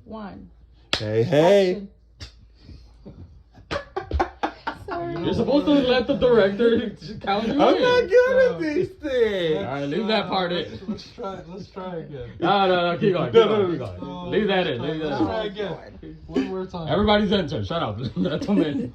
1. Hey, hey. Action. Sorry. You're supposed to let the director count you I'm in. not good at these things. All right, leave that part in. Let's try again. No, keep going. Keep going. No, Leave that in. Leave that Let's in. try again. One more time. Everybody's enter. Shut up. Let them in.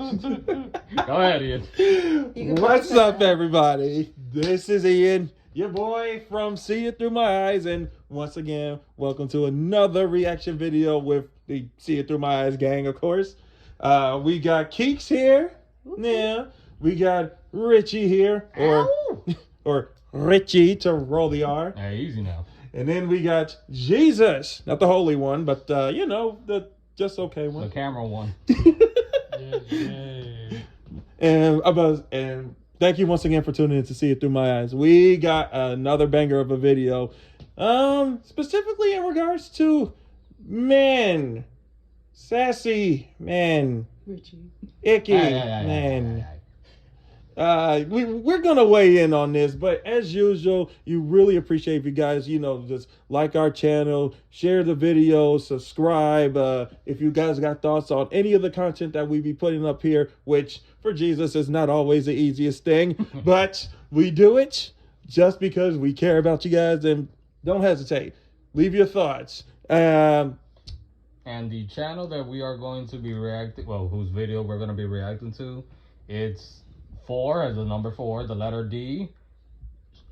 Go ahead, Ian. What's up, everybody? This is Ian, your boy from See It Through My Eyes, and once again, welcome to another reaction video with the See It Through My Eyes gang, of course. We got Keeks here. Yeah. We got Richie here, or Richie to roll the R. Hey, easy now. And then we got Jesus, not the holy one, but the just okay one. The camera one. And thank you once again for tuning in to See It Through My Eyes. We got another banger of a video, specifically in regards to men, sassy men, Richie. icky men. We're gonna weigh in on this, but as usual, you really appreciate if you guys, just like our channel, share the video, subscribe. If you guys got thoughts on any of the content that we be putting up here, which for Jesus is not always the easiest thing, but we do it just because we care about you guys. And don't hesitate, leave your thoughts. And the channel that we are going to be reacting, whose video we're going to be reacting to, it's 4 as the number 4, the letter D,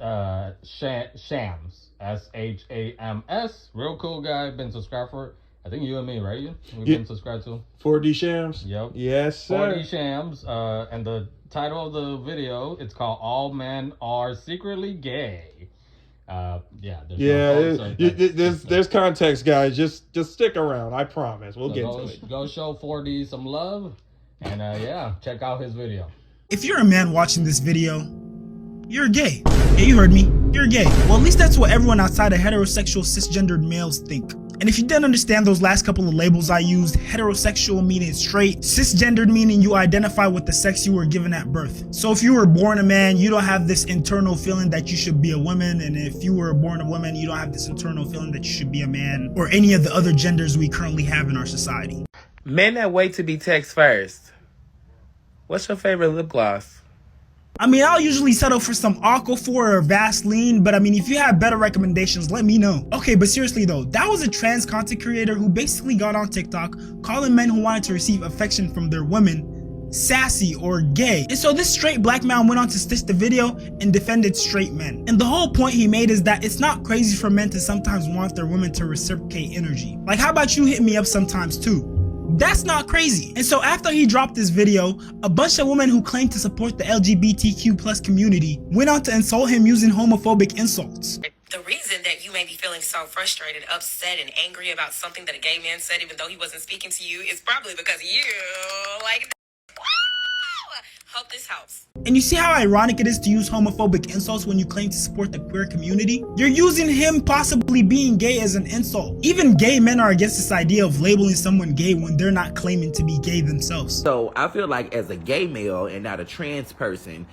Shams, Shams. Real cool guy, been subscribed for, I think you and me, right? We've been subscribed to 4D Shams. Yep. Yes, sir. 4D Shams. And the title of the video, it's called All Men Are Secretly Gay. There's context, guys. Just stick around. I promise. We'll get to it. Go show 4D some love, and check out his video. If you're a man watching this video, you're gay. Yeah, you heard me. You're gay. Well, at least that's what everyone outside of heterosexual cisgendered males think. And if you didn't understand those last couple of labels I used, heterosexual meaning straight, cisgendered meaning you identify with the sex you were given at birth. So if you were born a man, you don't have this internal feeling that you should be a woman, and if you were born a woman, you don't have this internal feeling that you should be a man, or any of the other genders we currently have in our society. Men that wait to be text first. What's your favorite lip gloss? I mean, I'll usually settle for some Aquaphor or Vaseline, but I mean, if you have better recommendations, let me know. Okay, but seriously though, that was a trans content creator who basically got on TikTok calling men who wanted to receive affection from their women sassy or gay. And so this straight black man went on to stitch the video and defended straight men. And the whole point he made is that it's not crazy for men to sometimes want their women to reciprocate energy. Like, how about you hit me up sometimes too? That's not crazy. And so after he dropped this video, a bunch of women who claim to support the LGBTQ+ community went on to insult him using homophobic insults. The reason that you may be feeling so frustrated, upset, and angry about something that a gay man said, even though he wasn't speaking to you, is probably because you like that. Hope this helps. And you see how ironic it is to use homophobic insults when you claim to support the queer community? You're using him possibly being gay as an insult. Even gay men are against this idea of labeling someone gay when they're not claiming to be gay themselves. So I feel like as a gay male and not a trans person,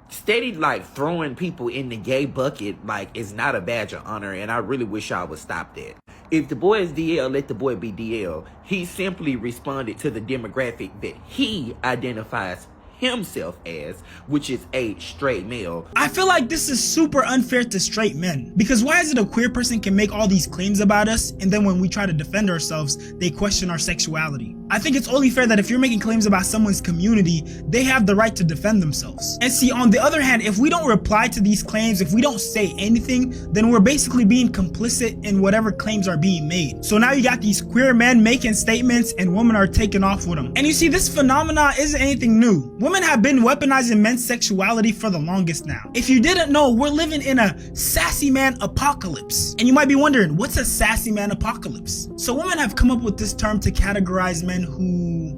steady like throwing people in the gay bucket like is not a badge of honor, and I really wish y'all would stop that. If the boy is DL, let the boy be DL. He simply responded to the demographic that he identifies himself as, which is a straight male. I feel like this is super unfair to straight men, because why is it a queer person can make all these claims about us, and then when we try to defend ourselves, they question our sexuality? I think it's only fair that if you're making claims about someone's community, they have the right to defend themselves. And see, on the other hand, if we don't reply to these claims, if we don't say anything, then we're basically being complicit in whatever claims are being made. So now you got these queer men making statements and women are taking off with them. And you see, this phenomena isn't anything new. Women have been weaponizing men's sexuality for the longest now. If you didn't know, we're living in a sassy man apocalypse. And you might be wondering, what's a sassy man apocalypse? So women have come up with this term to categorize men who,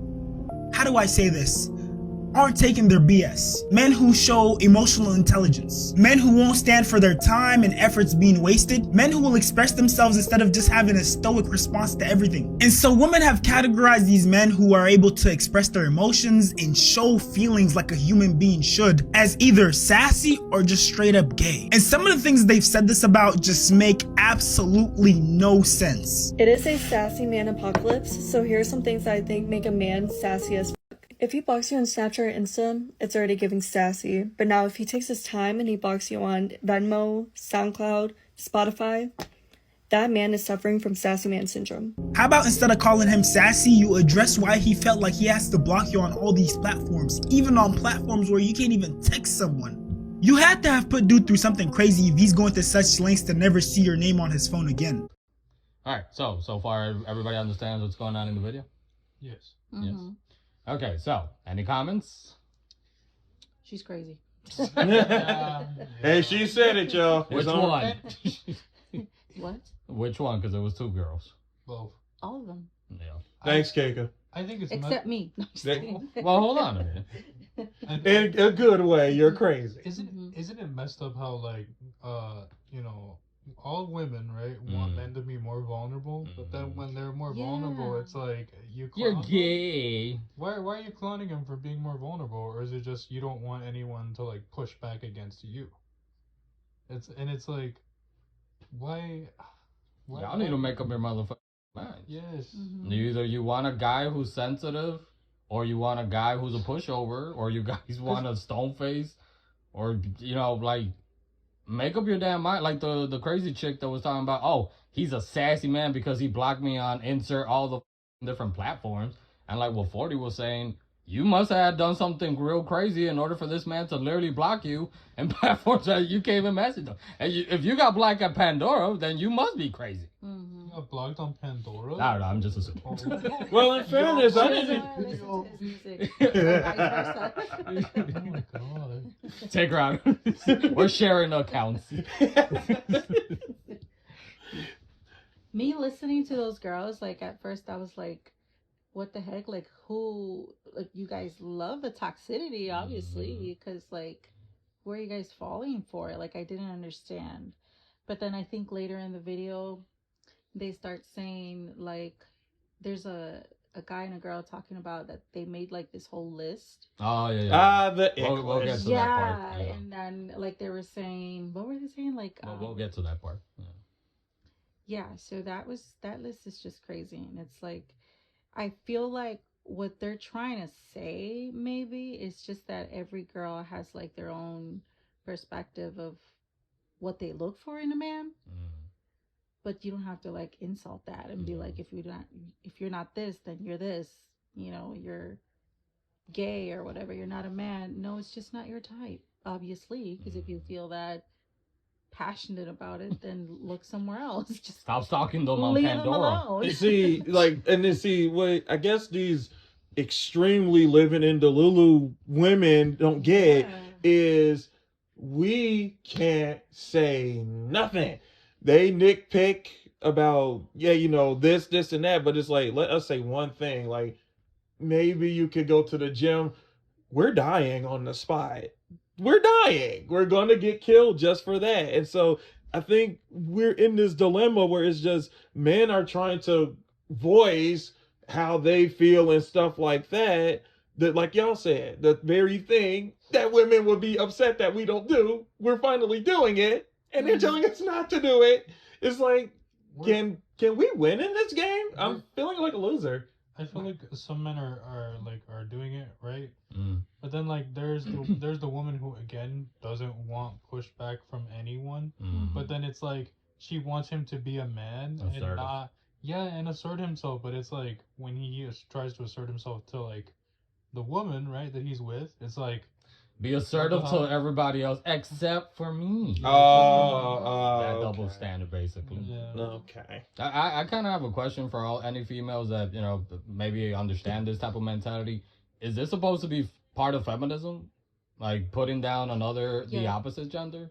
how do I say this? aren't taking their BS. Men who show emotional intelligence. Men who won't stand for their time and efforts being wasted. Men who will express themselves instead of just having a stoic response to everything. And so women have categorized these men who are able to express their emotions and show feelings like a human being should as either sassy or just straight up gay. And some of the things they've said this about just make absolutely no sense. It is a sassy man apocalypse, so here are some things that I think make a man sassy as fuck. If he blocks you on Snapchat or Insta, it's already giving sassy. But now if he takes his time and he blocks you on Venmo, SoundCloud, Spotify, that man is suffering from sassy man syndrome. How about instead of calling him sassy, you address why he felt like he has to block you on all these platforms, even on platforms where you can't even text someone. You had to have put dude through something crazy if he's going to such lengths to never see your name on his phone again. Alright, so far everybody understands what's going on in the video? Yes. Yes. Okay, so any comments? She's crazy. Hey, she said it, y'all. Which It's on- one? What? Which one? Because it was 2 girls. Both. All of them. Yeah. Thanks, Keika. I think it's Except me. No, just They- kidding. Well, hold on a minute. In a good way, you're crazy. Isn't it messed up how like you know, all women, right, want men to be more vulnerable, but then when they're more vulnerable, Yeah. it's like you You're clown them? gay. Why are you clowning them for being more vulnerable, or is it just you don't want anyone to like push back against you? It's like why Y'all need to make up your motherfucking mind. Yes. Either you want a guy who's sensitive, or you want a guy who's a pushover, or you guys want a stone face, or, you know, like, make up your damn mind. Like the crazy chick that was talking about, oh, he's a sassy man because he blocked me on insert all the different platforms. And like what 40 was saying, you must have done something real crazy in order for this man to literally block you and platforms that you can't even message them. And if you got blocked at Pandora, then you must be crazy. You got blocked on Pandora? I don't know, I'm just assuming. Well, in fairness, I Listen didn't. to his music. Or vice versa. Oh my god. Take her out. We're sharing accounts. Me listening to those girls, like at first I was like, what the heck? Like who, like you guys love the toxicity, obviously, because like, where are you guys falling for? Like I didn't understand. But then I think later in the video, they start saying like, there's a guy and a girl talking about that they made like this whole list. Oh, yeah. We'll get to that Yeah, part. Yeah. and then like they were saying, what were they saying? Like, We'll get to that part. Yeah. yeah, so that list is just crazy. And it's like, I feel like what they're trying to say maybe is just that every girl has like their own perspective of what they look for in a man. But you don't have to like insult that and be like, if you're not this, then you're this, you know, you're gay or whatever, you're not a man. No, it's just not your type, obviously, because if you feel that passionate about it, then look somewhere else. Just stop stalking them on leave them Pandora. alone. You see, like, and then see, what I guess these extremely living in Delulu women don't get is we can't say nothing. They nitpick about, yeah, you know, this, and that, but it's like, let us say one thing, like, maybe you could go to the gym. We're dying on the spot. We're dying. We're going to get killed just for that. And so I think we're in this dilemma where it's just men are trying to voice how they feel and stuff like that. That, like y'all said, the very thing that women would be upset that we don't do, we're finally doing it. And they're telling us not to do it. It's like, can we win in this game? I'm feeling like a loser. I feel like some men are doing it right, but then like there's the woman who again doesn't want pushback from anyone, but then it's like she wants him to be a man and assert himself, but it's like when he tries to assert himself to like the woman, right, that he's with, it's like be assertive to everybody else except for me. That double standard, basically. Yeah. Okay. I kind of have a question for any females that, you know, maybe understand this type of mentality. Is this supposed to be part of feminism? Like putting down the opposite gender?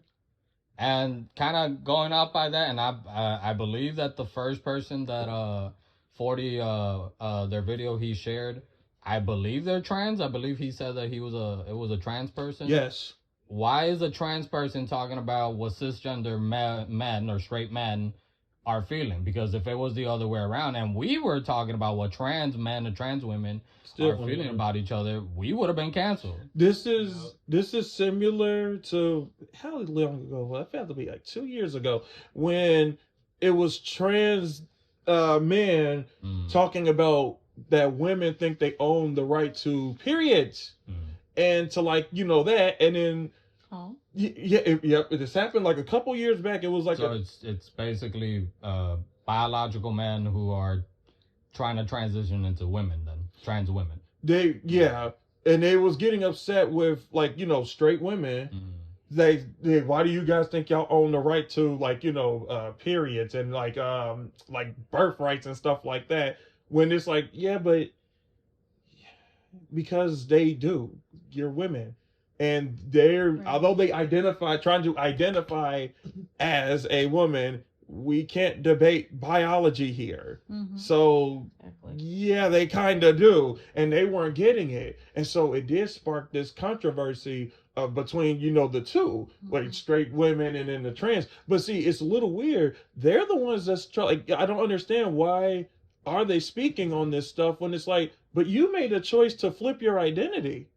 And kind of going out by that, and I believe that the first person that 40 their video he shared I believe they're trans. I believe he said that it was a trans person. Yes. Why is a trans person talking about what cisgender men or straight men are feeling? Because if it was the other way around and we were talking about what trans men and trans women are feeling about each other, we would have been canceled. This is similar to how long ago? Well, it had to be like 2 years ago when it was trans men talking about that women think they own the right to periods and to like that, and then it just happened like a couple years back. It was like it's basically biological men who are trying to transition into women, then trans women. And they was getting upset with like straight women. They why do you guys think y'all own the right to like periods and like birth rights and stuff like that, when it's like but because they do. You're women, and they're although they trying to identify as a woman, we can't debate biology here. So they kind of do, and they weren't getting it, and so it did spark this controversy between the two, like straight women and then the trans. But see, it's a little weird. They're the ones that's like, I don't understand why are they speaking on this stuff when it's like, but you made a choice to flip your identity.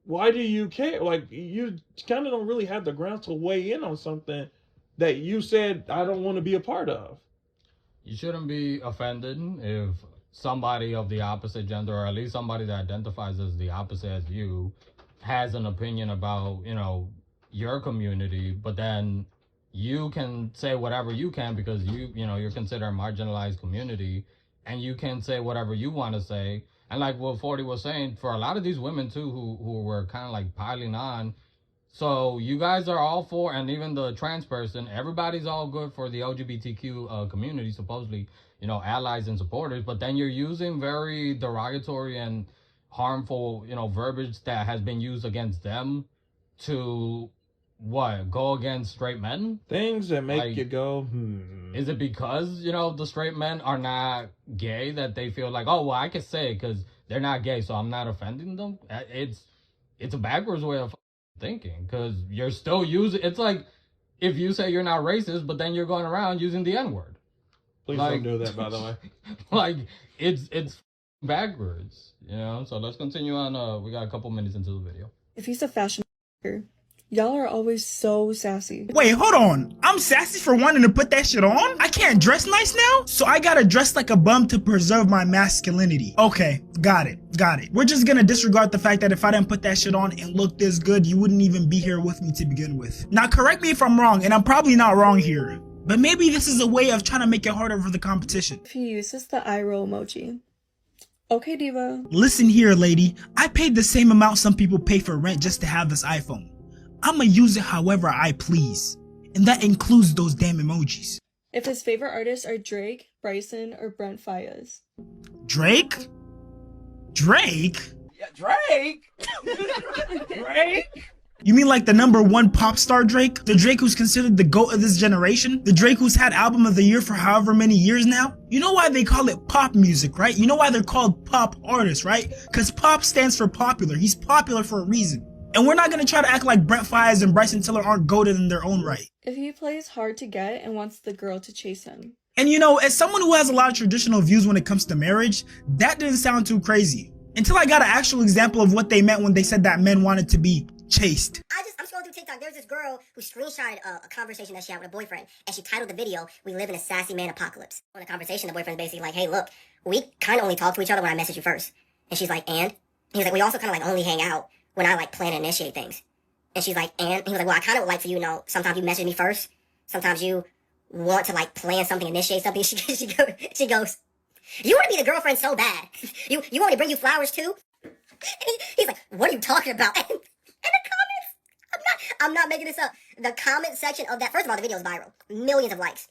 Why do you care? Like, you kind of don't really have the grounds to weigh in on something that you said I don't want to be a part of. You shouldn't be offended if somebody of the opposite gender, or at least somebody that identifies as the opposite as you, has an opinion about your community, but then you can say whatever you can because you're considered a marginalized community, and you can say whatever you want to say. And like what 40 was saying, for a lot of these women too who were kind of like piling on, so you guys are all for, and even the trans person, everybody's all good for the LGBTQ community, supposedly, allies and supporters, but then you're using very derogatory and harmful, verbiage that has been used against them to go against straight men? Things that make you go, Is it because, the straight men are not gay that they feel like, oh, well, I can say it because they're not gay, so I'm not offending them? It's a backwards way of thinking, because you're still using, it's like if you say you're not racist, but then you're going around using the N-word. Please don't do that, by the way. It's backwards, so let's continue on. We got a couple minutes into the video. If he's a fashion y'all are always so sassy. Wait, hold on. I'm sassy for wanting to put that shit on? I can't dress nice now? So I gotta dress like a bum to preserve my masculinity. Okay, got it. We're just gonna disregard the fact that if I didn't put that shit on and look this good, you wouldn't even be here with me to begin with. Now correct me if I'm wrong, and I'm probably not wrong here, but maybe this is a way of trying to make it harder for the competition. If he uses the eye roll emoji. Okay, Diva. Listen here, lady. I paid the same amount some people pay for rent just to have this iPhone. I'ma use it however I please. And that includes those damn emojis. If his favorite artists are Drake, Bryson, or Brent Faiyaz. Drake? Yeah, Drake? Drake? You mean like the #1 pop star Drake? The Drake who's considered the GOAT of this generation? The Drake who's had album of the year for however many years now? You know why they call it pop music, right? You know why they're called pop artists, right? Because pop stands for popular. He's popular for a reason. And we're not gonna try to act like Brent Faiyaz and Bryson Tiller aren't goated in their own right. If he plays hard to get and wants the girl to chase him. And as someone who has a lot of traditional views when it comes to marriage, that didn't sound too crazy. Until I got an actual example of what they meant when they said that men wanted to be chased. I'm scrolling through TikTok. There's this girl who screenshotted a conversation that she had with a boyfriend, and she titled the video, "We Live in a Sassy Man Apocalypse." In the conversation, the boyfriend's basically like, "Hey, look, we kind of only talk to each other when I message you first." And she's like, "And?" He's like, "We also kind of like only hang out when I like plan and initiate things." And she's like, "And?" He was like, "Well, I kind of would like for you to know, sometimes you message me first. Sometimes you want to like plan something, initiate something." She goes, "You want to be the girlfriend so bad. You want me to bring you flowers too?" And he's like, "What are you talking about?" And the comments, I'm not making this up. The comment section of that, first of all, the video is viral. Millions of likes.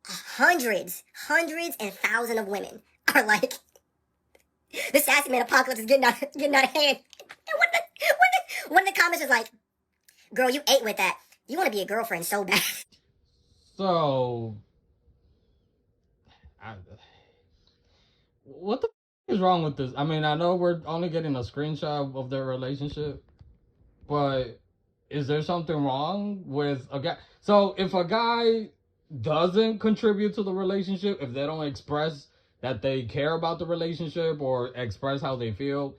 Hundreds and thousands of women are like, "The Sassy Man Apocalypse is getting out of hand." And one of the comments is like, "Girl, you ate with that. You want to be a girlfriend so bad." So, what the is wrong with this? I mean, I know we're only getting a screenshot of their relationship, but is there something wrong with a guy? So if a guy doesn't contribute to the relationship, if they don't express that they care about the relationship or express how they feel,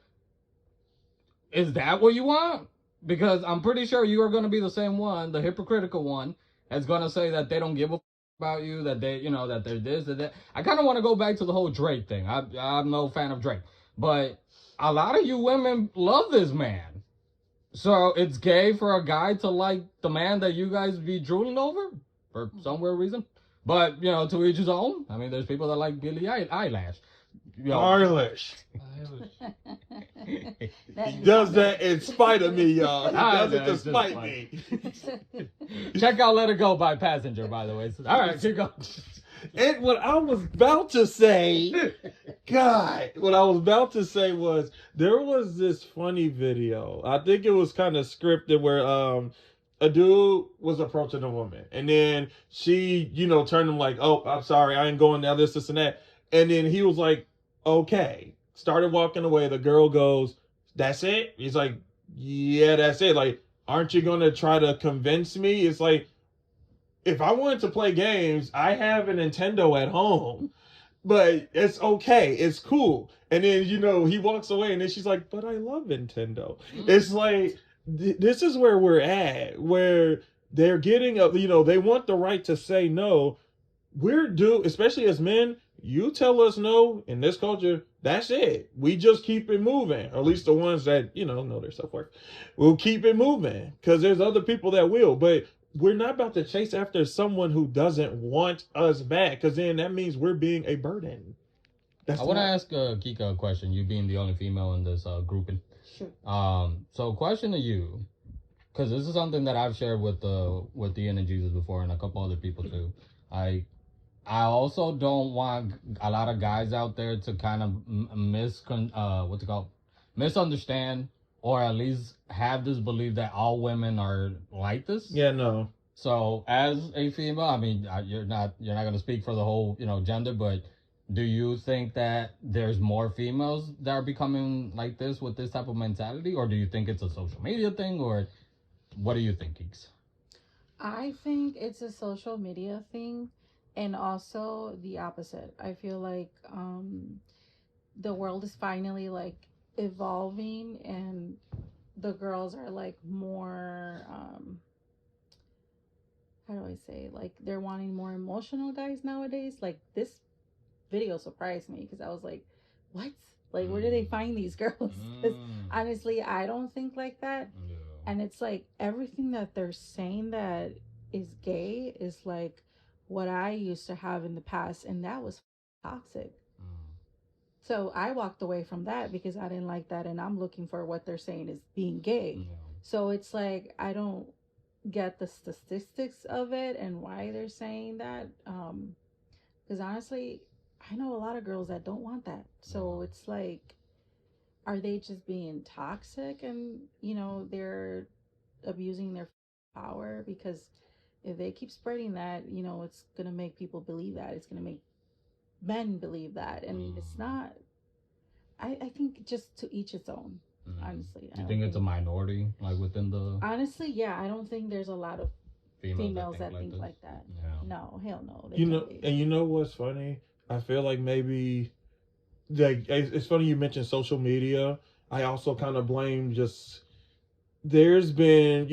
is that what you want? Because I'm pretty sure you are going to be the same one, the hypocritical one, that's going to say that they don't give a about you, that they, you know, that they're this, that. I kind of want to go back to the whole Drake thing. I'm no fan of Drake, but a lot of you women love this man. So it's gay for a guy to like the man that you guys be drooling over for some weird reason. But, you know, to each his own. I mean, there's people that like Billie Eilish. You know, Eilish. He does that in spite of me, y'all. He does it to spite me. Check out Let It Go by Passenger, by the way. All right, keep going. And what I was about to say, God, what I was about to say was there was this funny video. I think it was kind of scripted where a dude was approaching a woman, and then she, you know, turned him like, "Oh, I'm sorry, I ain't going down this and that." And then he was like, "Okay." Started walking away. The girl goes, "That's it?" He's like, "Yeah, that's it." Like, aren't you going to try to convince me? It's like, if I wanted to play games, I have a Nintendo at home, but it's okay. It's cool. And then, you know, he walks away and then she's like, "But I love Nintendo." It's like, this is where we're at, where they're getting up, you know, they want the right to say no. We're due, especially as men, you tell us no in this culture, that's it. We just keep it moving. Or at least the ones that, you know their self-worth. We'll keep it moving because there's other people that will. But we're not about to chase after someone who doesn't want us back, because then that means we're being a burden. I want to ask Kika a question, you being the only female in this grouping. Sure. So question to you, because this is something that I've shared with Ian and Jesus before and a couple other people too. I also don't want a lot of guys out there to kind of misunderstand, or at least have this belief that all women are like this. Yeah, no. So as a female, I mean, you're not going to speak for the whole, gender, but do you think that there's more females that are becoming like this with this type of mentality, or do you think it's a social media thing, or what do you think, Geeks? I think it's a social media thing. And also the opposite. I feel like the world is finally like evolving, and the girls are like more, how do I say, like they're wanting more emotional guys nowadays. Like this video surprised me because I was like, what? Like, where do they find these girls? 'Cause honestly, I don't think like that. Yeah. And it's like everything that they're saying that is gay is like what I used to have in the past, and that was toxic. So I walked away from that because I didn't like that, and I'm looking for what they're saying is being gay. Yeah. So it's like I don't get the statistics of it and why they're saying that. Because honestly, I know a lot of girls that don't want that. So it's like, are they just being toxic and they're abusing their power? Because if they keep spreading that, it's going to make people believe that. It's going to make men believe that. And it's not, I think just to each its own, honestly. You think it's a minority, like within the... Honestly, yeah. I don't think there's a lot of females that think like that. Yeah. No, hell no. And you know what's funny? I feel like maybe, like, it's funny you mentioned social media. I also kind of blame just, there's been,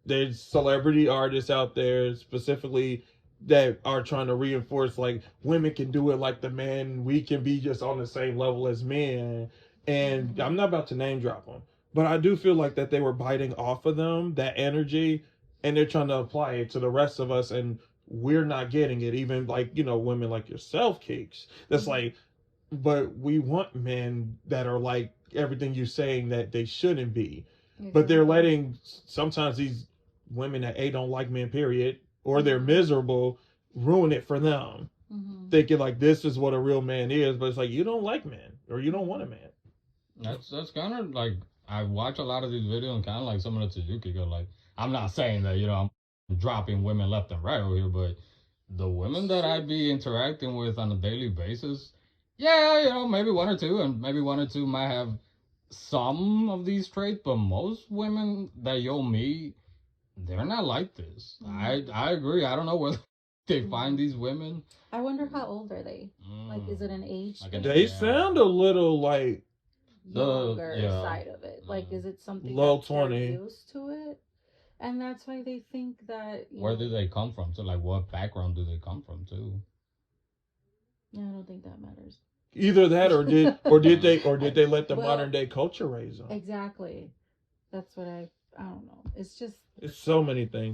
there's celebrity artists out there specifically that are trying to reinforce like women can do it like the man, we can be just on the same level as men. And I'm not about to name drop them, but I do feel like that they were biting off of them, that energy, and they're trying to apply it to the rest of us, and we're not getting it. Even like, women like yourself, Cakes, that's like, but we want men that are like everything you're saying that they shouldn't be. But they're letting sometimes these women that don't like men, period, or they're miserable, ruin it for them. Thinking like this is what a real man is, but it's like, you don't like men, or you don't want a man. That's kind of like, I watch a lot of these videos and kind of like some of the Tsuzuki go like, I'm not saying that, I'm dropping women left and right over here, but the women that I be interacting with on a daily basis, Yeah, you know, maybe one or two, and maybe one or two might have some of these traits, but most women that you'll meet, they're not like this. I agree. I don't know where they find these women. I wonder how old are they? Like, is it an age thing? They sound a little like younger side of it. Like, is it something low that they're 20 used to it? And that's why they think that. Where do they come from? So, like, what background do they come from, too? Yeah, I don't think that matters. Either that, or did they let the modern day culture raise them? Exactly. That's what I don't know. It's just It's so many things.